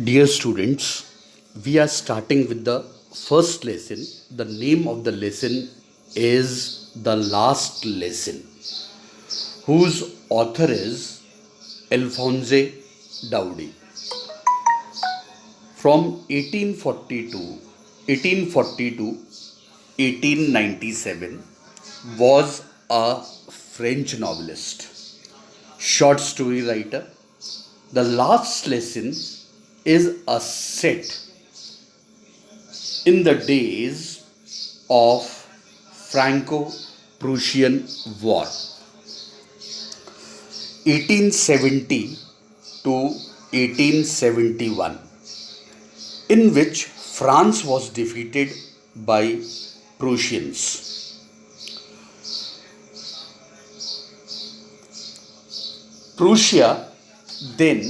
Dear students, we are starting with the first lesson. The name of the lesson is The Last Lesson, whose author is Alphonse Daudy. From 1840 to 1897 was a French novelist, short story writer. The Last Lesson is a set in the days of Franco-Prussian War, 1870 to 1871, in which France was defeated by Prussians. Prussia then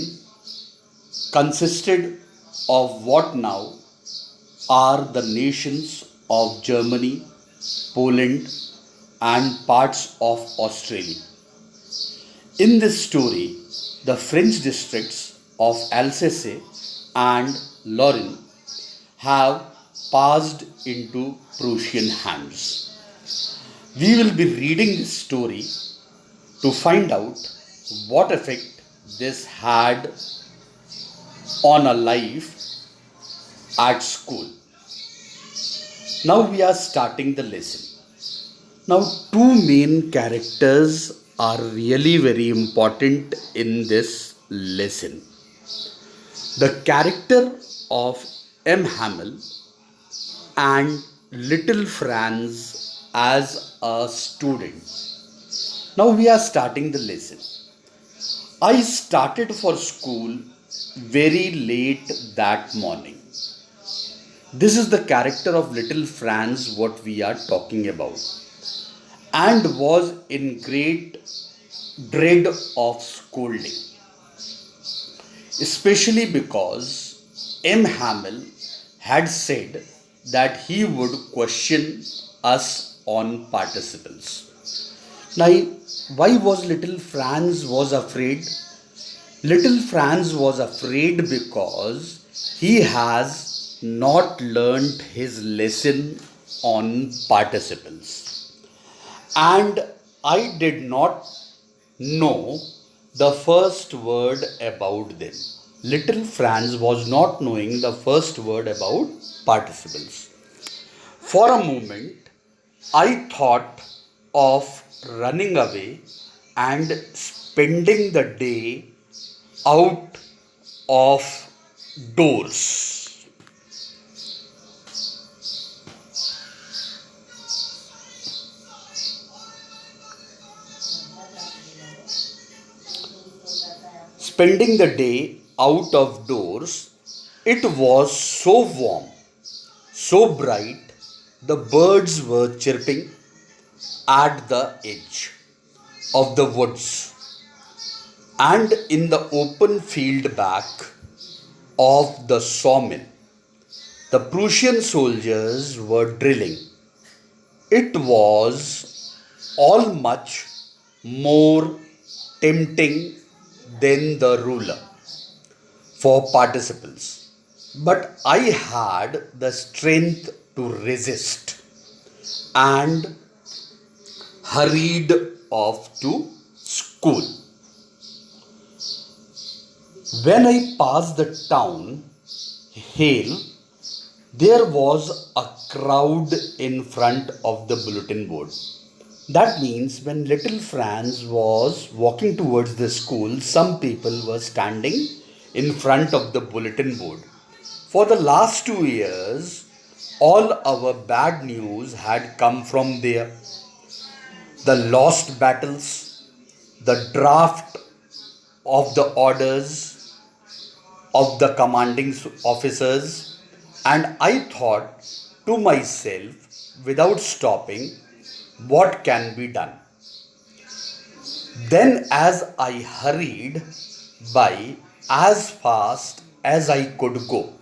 consisted of what now are the nations of Germany, Poland, and parts of Australia. In this story, the French districts of Alsace and Lorraine have passed into Prussian hands. We will be reading this story to find out what effect this had on a life at school. Now we are starting the lesson. Now, two main characters are really very important in this lesson. The character of M. Hamel and little Franz as a student. Now we are starting the lesson. I started for school very late that morning. This is the character of little Franz, what we are talking about, and was in great dread of scolding, especially because M. Hamel had said that he would question us on participles. Now, why was little Franz was afraid? Little Franz was afraid because he has not learnt his lesson on participles. And I did not know the first word about them. Little Franz was not knowing the first word about participles. For a moment, I thought of running away and spending the day out of doors. Spending the day out of doors, it was so warm, so bright, the birds were chirping at the edge of the woods and in the open field back of the sawmill. The Prussian soldiers were drilling. It was all much more tempting than the ruler for participles. But I had the strength to resist and hurried off to school. When I passed the town, Hale, there was a crowd in front of the bulletin board. That means when little Franz was walking towards the school, some people were standing in front of the bulletin board. For the last 2 years, all our bad news had come from there. The lost battles, the draft of the orders of the commanding officers, and I thought to myself without stopping, what can be done? Then, as I hurried by as fast as I could go,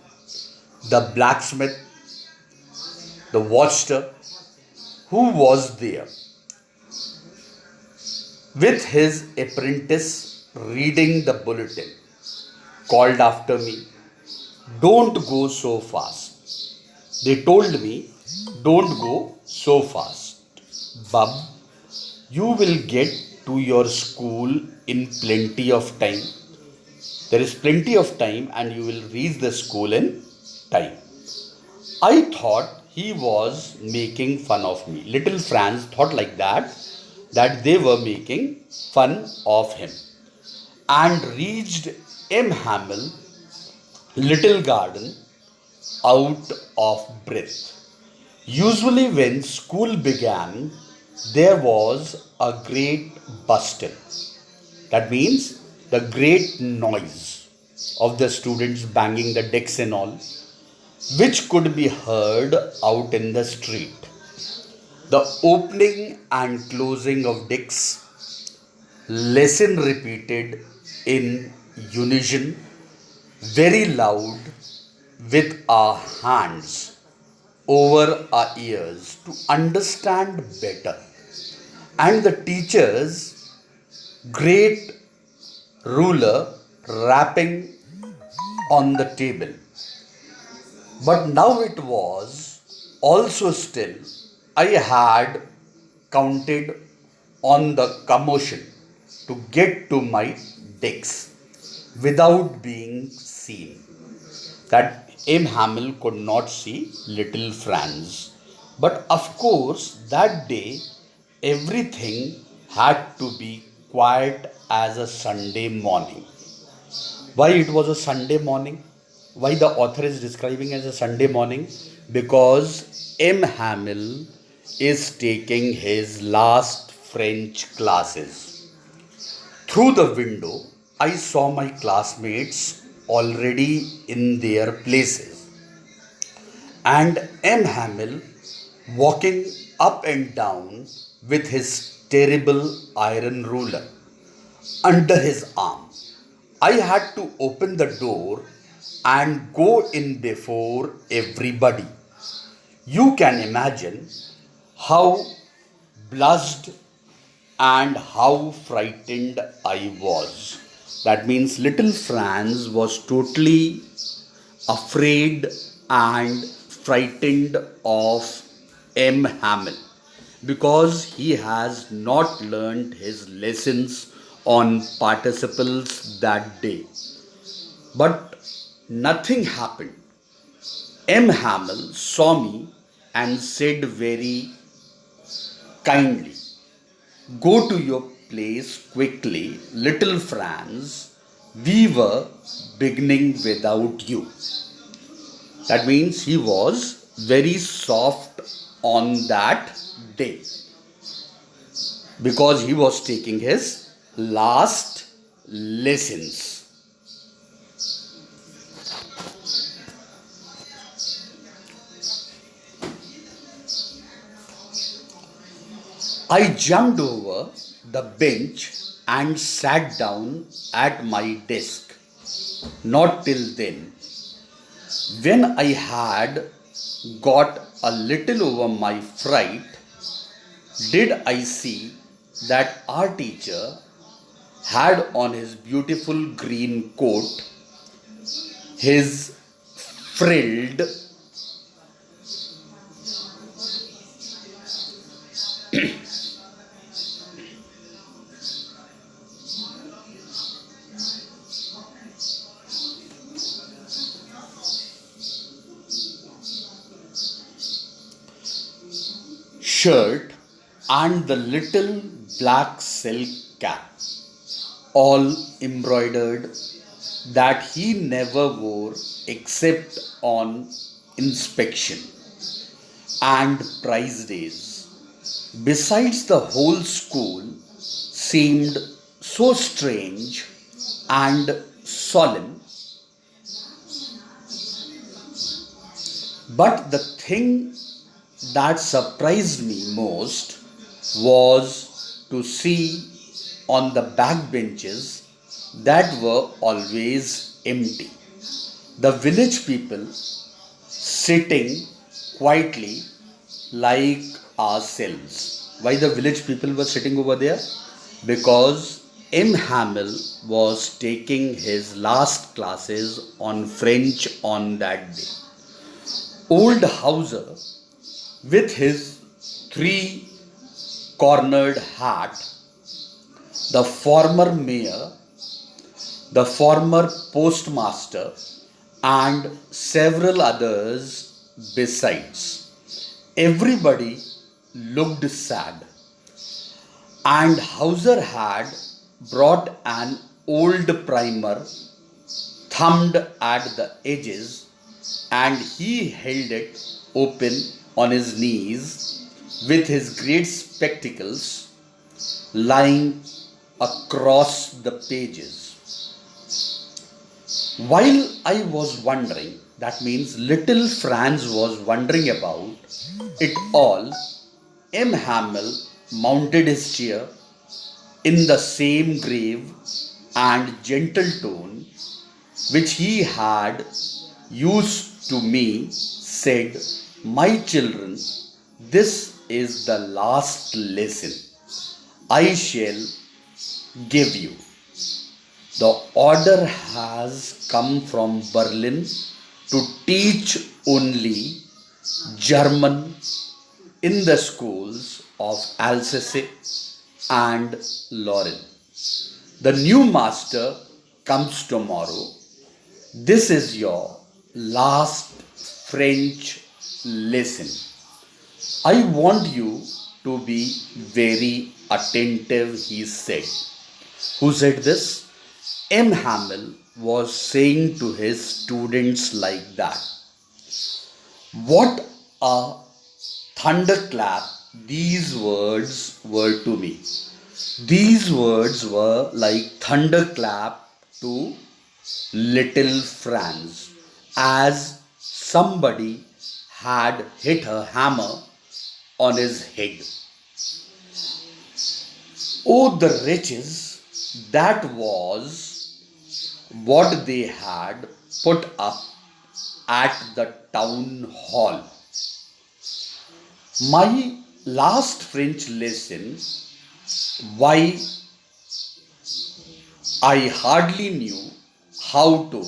the blacksmith, the watcher, who was there, with his apprentice reading the bulletin, called after me, Don't go so fast. They told me, don't go so fast. Bub, you will get to your school in plenty of time. There is plenty of time and you will reach the school in time. I thought he was making fun of me. Little Franz thought like that they were making fun of him, and reached M. Hamel little garden out of breath. Usually, when school began, there was a great bustle. That means the great noise of the students banging the decks and all, which could be heard out in the street. The opening and closing of decks, lesson repeated in unison, very loud, with our hands over our ears to understand better. And the teacher's great ruler rapping on the table. But now it was also still. I had counted on the commotion to get to my decks without being seen. That M. Hamill could not see little Franz. But of course, that day everything had to be quiet as a Sunday morning. Why it was a Sunday morning? Why the author is describing as a Sunday morning? Because M. Hamill is taking his last French classes. Through the window, I saw my classmates already in their places, and M. Hamill walking up and down with his terrible iron ruler under his arm. I had to open the door and go in before everybody. You can imagine how blushed and how frightened I was. That means little Franz was totally afraid and frightened of M. Hamill because he has not learned his lessons on participles that day. But nothing happened. M. Hamill saw me and said very kindly, go to your place quickly, little Franz. We were beginning without you. That means he was very soft on that day because he was taking his last lessons. I jumped over the bench and sat down at my desk. Not till then. When I had got a little over my fright, did I see that our teacher had on his beautiful green coat, his frilled shirt and the little black silk cap, all embroidered, that he never wore except on inspection and prize days. Besides, the whole school seemed so strange and solemn. But the thing that surprised me most was to see on the back benches that were always empty. The village people sitting quietly like ourselves. Why the village people were sitting over there? Because M. Hamel was taking his last classes on French on that day. Old Hauser, with his three cornered hat, the former mayor, the former postmaster, and several others besides. Everybody looked sad, and Hauser had brought an old primer thumbed at the edges, and he held it open on his knees with his great spectacles lying across the pages. While I was wondering, that means little Franz was wondering about it all, M. Hamel mounted his chair in the same grave and gentle tone which he had used to me, said, "My children, this is the last lesson I shall give you. The order has come from Berlin to teach only German in the schools of Alsace and Lorraine. The new master comes tomorrow. This is your last French lesson. I want you to be very attentive," he said. Who said this? M. Hamel was saying to his students like that. What a thunderclap these words were to me. These words were like thunderclap to little Franz, as somebody had hit a hammer on his head. Oh, the wretches! That was what they had put up at the town hall. My last French lesson, why, I hardly knew how to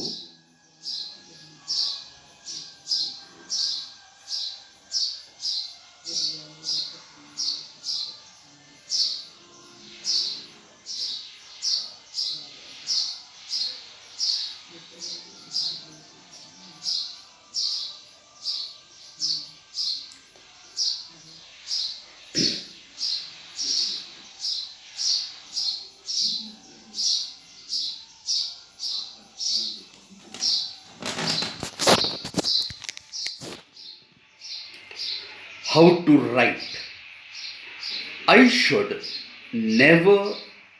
write. I should never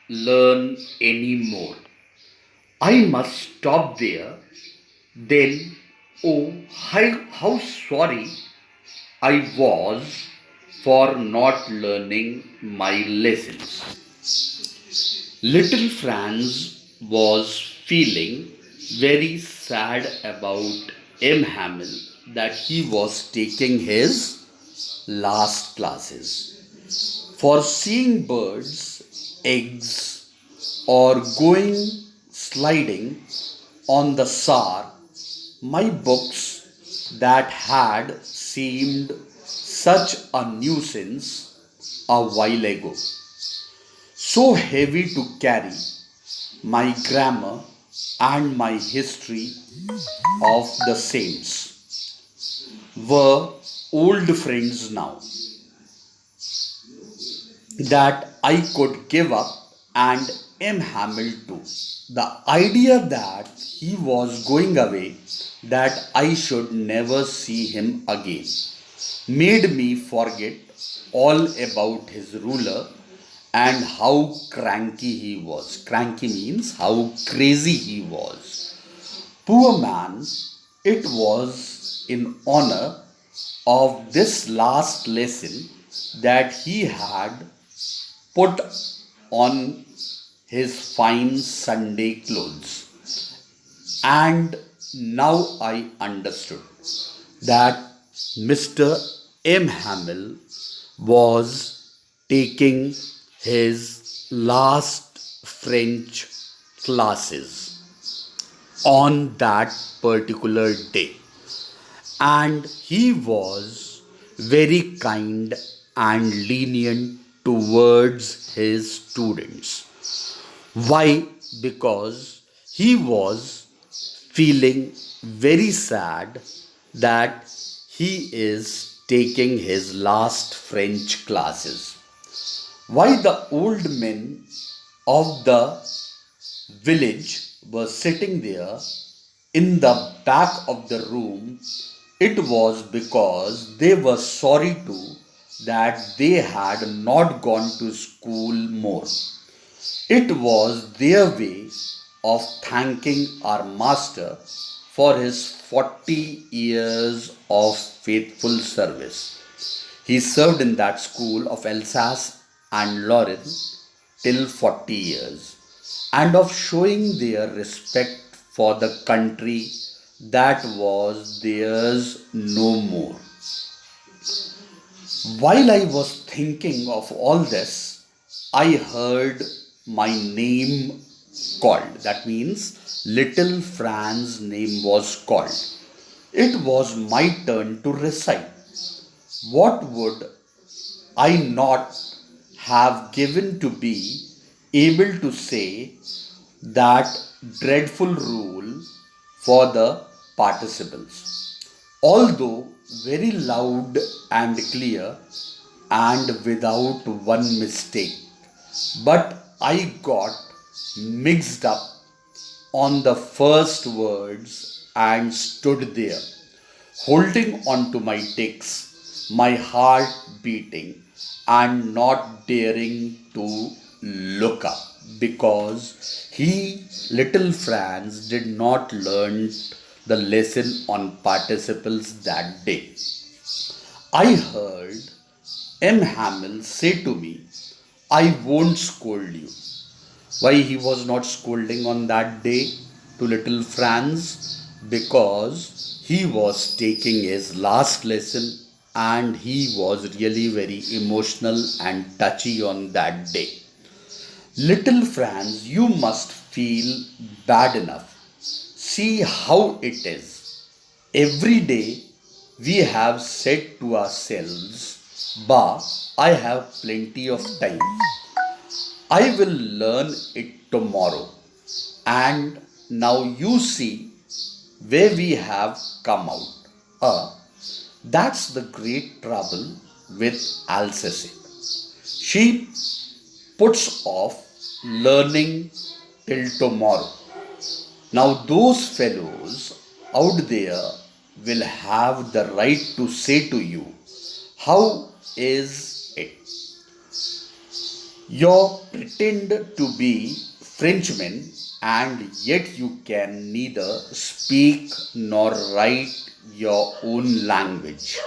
learn any more. I must stop there. Then, oh, how sorry I was for not learning my lessons. Little Franz was feeling very sad about M. Hamel, that he was taking his last classes. For seeing birds, eggs, or going sliding on the Saar, my books that had seemed such a nuisance a while ago, so heavy to carry, my grammar and my history of the saints, were old friends now that I could give up, and M. Hamel too. The idea that he was going away, that I should never see him again, made me forget all about his ruler and how cranky he was. Cranky means how crazy he was. Poor man, it was in honor of this last lesson that he had put on his fine Sunday clothes. And now I understood that Mr. M. Hamel was taking his last French classes on that particular day, and he was very kind and lenient towards his students. Why? Because he was feeling very sad that he is taking his last French classes. Why the old men of the village were sitting there in the back of the room? It was because they were sorry too that they had not gone to school more. It was their way of thanking our master for his 40 years of faithful service. He served in that school of Alsace and Lorraine till 40 years, and of showing their respect for the country that was theirs no more. While I was thinking of all this, I heard my name called. That means little Fran's name was called. It was my turn to recite. What would I not have given to be able to say that dreadful rule for the participles? Although very loud and clear and without one mistake, but I got mixed up on the first words and stood there, holding on to my ticks, my heart beating, and not daring to look up because little Franz, did not learn the lesson on participles that day. I heard M. Hamill say to me, I won't scold you. Why he was not scolding on that day to little Franz? Because he was taking his last lesson and he was really very emotional and touchy on that day. Little Franz, you must feel bad enough. See how it is. Every day we have said to ourselves, Bah, I have plenty of time. I will learn it tomorrow. And now you see where we have come out. That's the great trouble with Alsace. She puts off learning till tomorrow. Now, those fellows out there will have the right to say to you, how is it? You pretend to be Frenchmen and yet you can neither speak nor write your own language.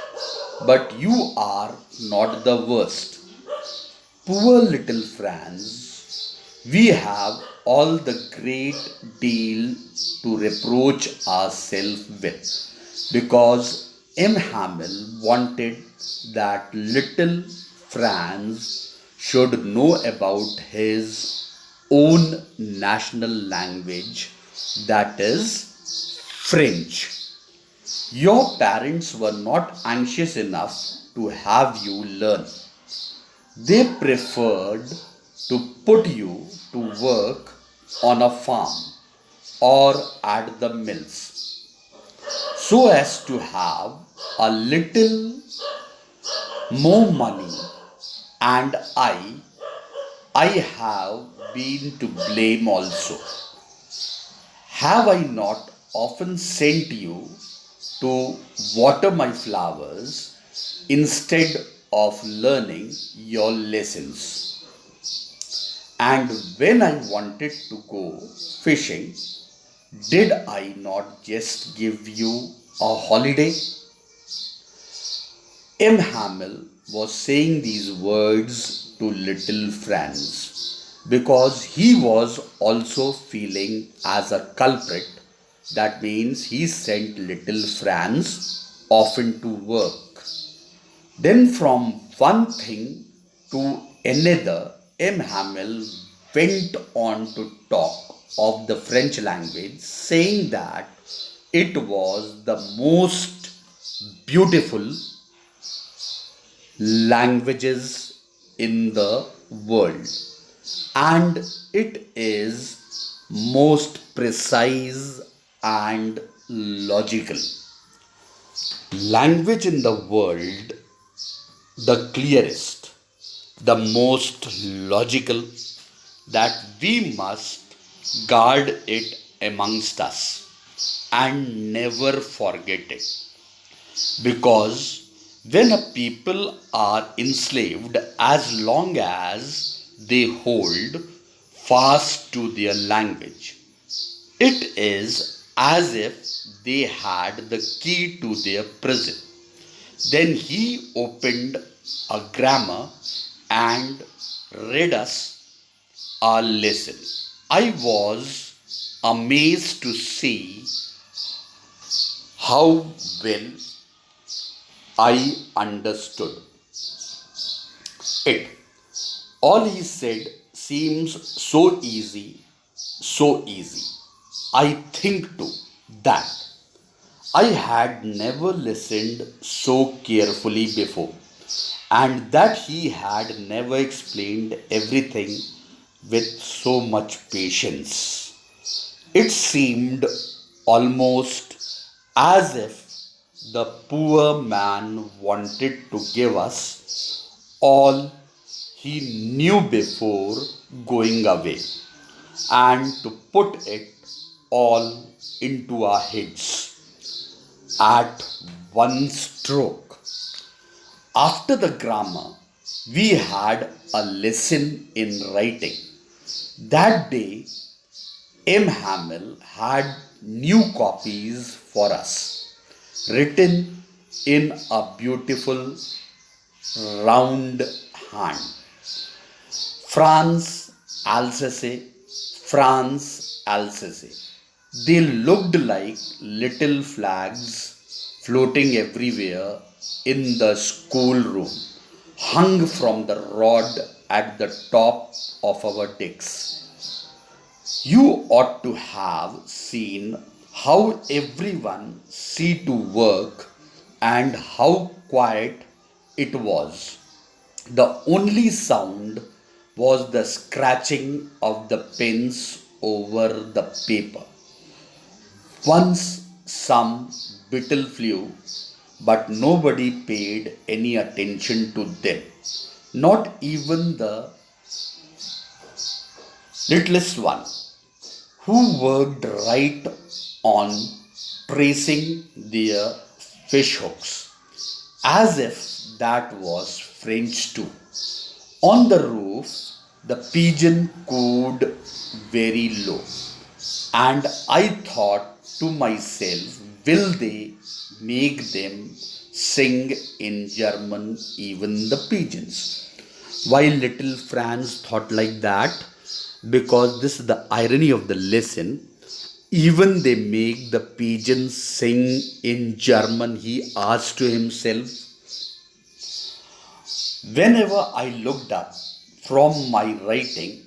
But you are not the worst. Poor little Franz, we have all the great deal to reproach ourselves with because M. Hamill wanted that little Franz should know about his own national language, that is French. Your parents were not anxious enough to have you learn. They preferred to put you to work on a farm or at the mills so as to have a little more money, and I have been to blame also. Have I not often sent you to water my flowers instead of learning your lessons? And when I wanted to go fishing, did I not just give you a holiday? M. Hamill was saying these words to little Franz because he was also feeling as a culprit. That means he sent little Franz often to work. Then from one thing to another, M. Hamill went on to talk of the French language, saying that it was the most beautiful languages in the world, and it is most precise and logical language in the world, the clearest, the most logical, that we must guard it amongst us and never forget it. Because when a people are enslaved, as long as they hold fast to their language, it is as if they had the key to their prison. Then he opened a grammar and read us a lesson. I was amazed to see how well I understood it. All he said seems so easy. I think too that I had never listened so carefully before, and that he had never explained everything with so much patience. It seemed almost as if the poor man wanted to give us all he knew before going away, and to put it all into our heads at one stroke. After the grammar, we had a lesson in writing. That day, M. Hamill had new copies for us, written in a beautiful round hand. France, Alsace, France, Alsace. They looked like little flags floating everywhere in the schoolroom, hung from the rod at the top of our decks. You ought to have seen how everyone set to work and how quiet it was. The only sound was the scratching of the pens over the paper. Once some beetle flew, but nobody paid any attention to them. Not even the littlest one, who worked right on tracing their fish hooks, as if that was French too. On the roof, the pigeon cooed very low, and I thought to myself, will they make them sing in German, even the pigeons? Why little Franz thought like that? Because this is the irony of the lesson. Even they make the pigeons sing in German, he asked to himself. Whenever I looked up from my writing,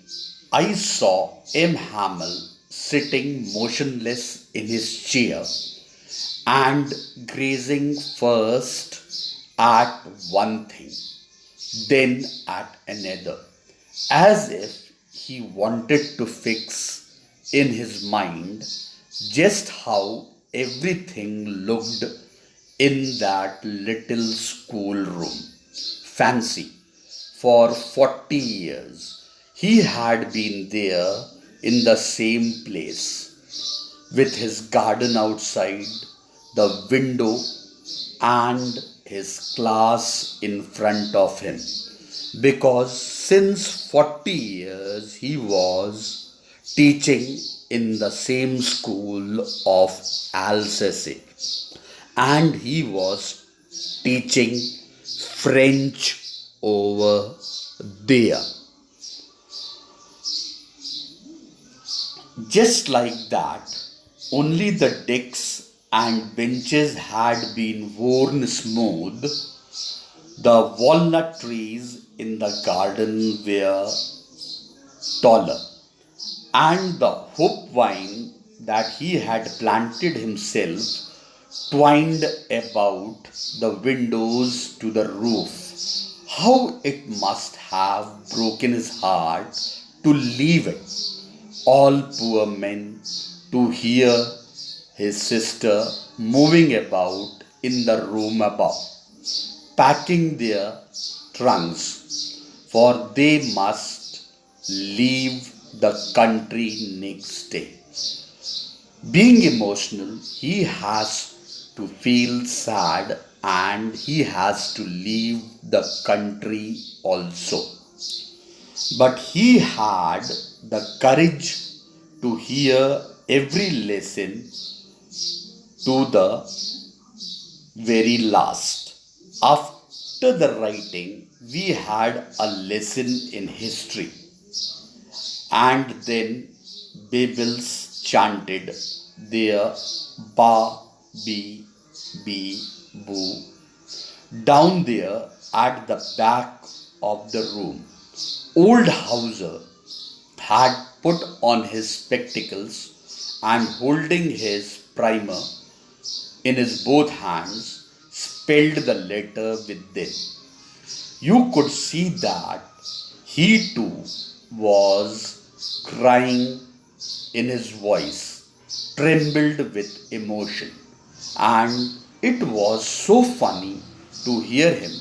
I saw M. Hamill sitting motionless in his chair and gazing first at one thing, then at another, as if he wanted to fix in his mind just how everything looked in that little schoolroom. Fancy, for 40 years he had been there in the same place, with his garden outside, the window, and his class in front of him, because since 40 years he was teaching in the same school of Alsace, and he was teaching French over there. Just like that, only the decks and benches had been worn smooth. The walnut trees in the garden were taller, and the hoop-vine that he had planted himself twined about the windows to the roof. How it must have broken his heart to leave it, all poor men, to hear his sister moving about in the room above, packing their trunks, for they must leave the country next day. Being emotional, he has to feel sad and he has to leave the country also. But he had the courage to hear every lesson to the very last. After the writing, we had a lesson in history, and then Babels chanted their ba, be, be, boo down there at the back of the room. Old Hauser had put on his spectacles and holding his primer in his both hands, spelled the letter with them. You could see that he too was crying in his voice, trembled with emotion, and it was so funny to hear him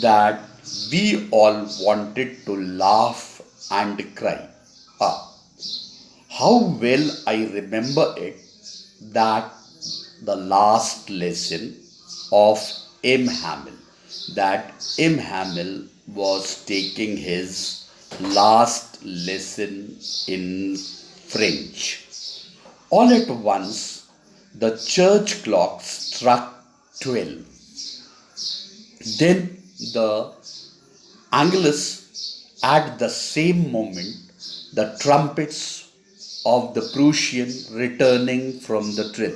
that we all wanted to laugh and cry. Ah, how well I remember it, that the last lesson of M. Hamill, that M. Hamill was taking his last lesson in French. All at once, the church clock struck 12. Then the Angelus, at the same moment, the trumpets of the Prussian returning from the drill,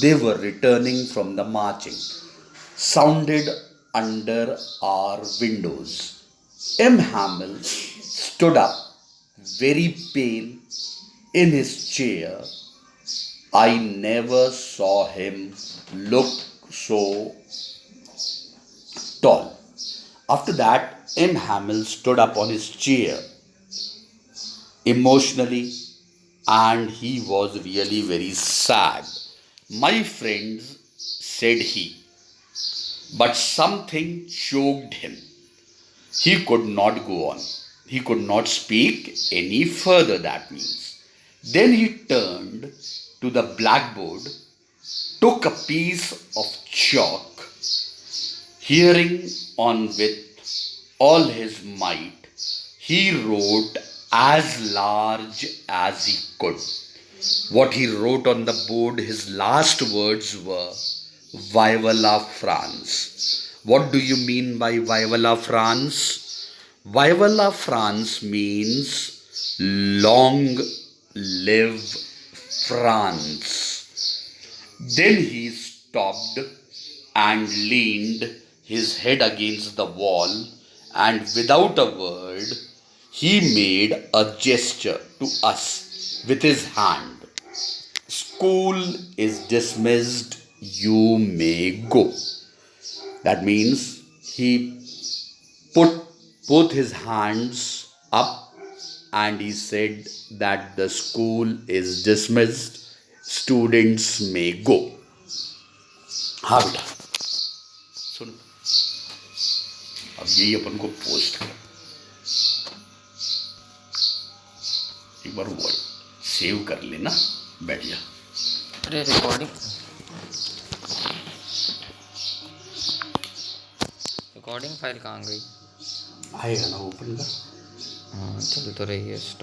they were returning from the marching, sounded under our windows. M. Hamill stood up, very pale, in his chair. I never saw him look so tall. After that, M. Hamill stood up on his chair emotionally, and he was really very sad. My friends, said he, but something choked him. He could not go on. He could not speak any further, that means. Then he turned to the blackboard, took a piece of chalk, hearing on with all his might, he wrote as large as he could. What he wrote on the board, his last words were, Vive la France. What do you mean by Vive la France? Vive la France means long live France. Then he stopped and leaned his head against the wall, and without a word, he made a gesture to us with his hand. School is dismissed, you may go. That means he put both his hands up and he said that the school is dismissed, students may go. हाँ बेटा सुन, अब यही अपन को post कर, एक बार वो save कर लेना, बैठ जा। अरे रिकॉर्डिंग फाइल कहाँ गई? आएगा ना, ओपन कर। हाँ चल तो रही है, स्टॉप।